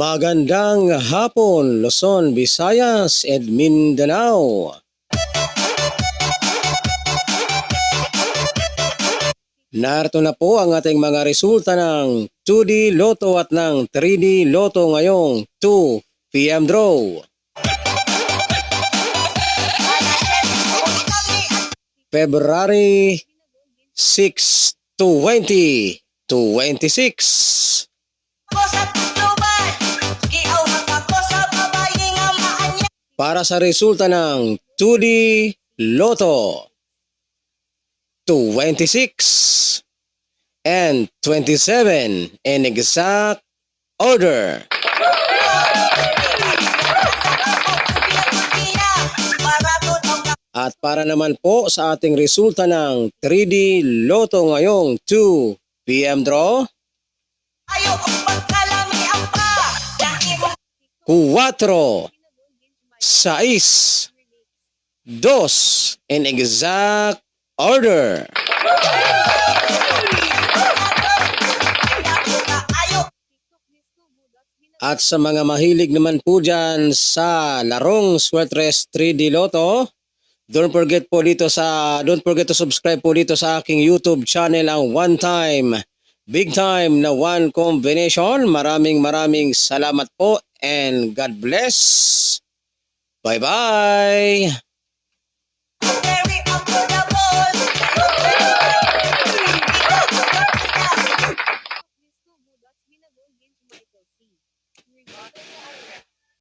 Magandang hapon, Luzon, Visayas, and Mindanao. Narito na po ang ating mga resulta ng 2D Lotto at ng 3D Lotto ngayong 2 PM draw. February 6, 2026. Para sa resulta ng 2D Lotto 26 and 27 in exact order. At para naman po sa ating resulta ng 3D Lotto ngayong 2 PM draw, 4, 6, 2 in exact order. At sa mga mahilig naman po dyan sa larong Swertres 3D Lotto, don't forget to subscribe po dito sa aking YouTube channel, ang one time, big time na one combination. Maraming salamat po and God bless. Bye-bye.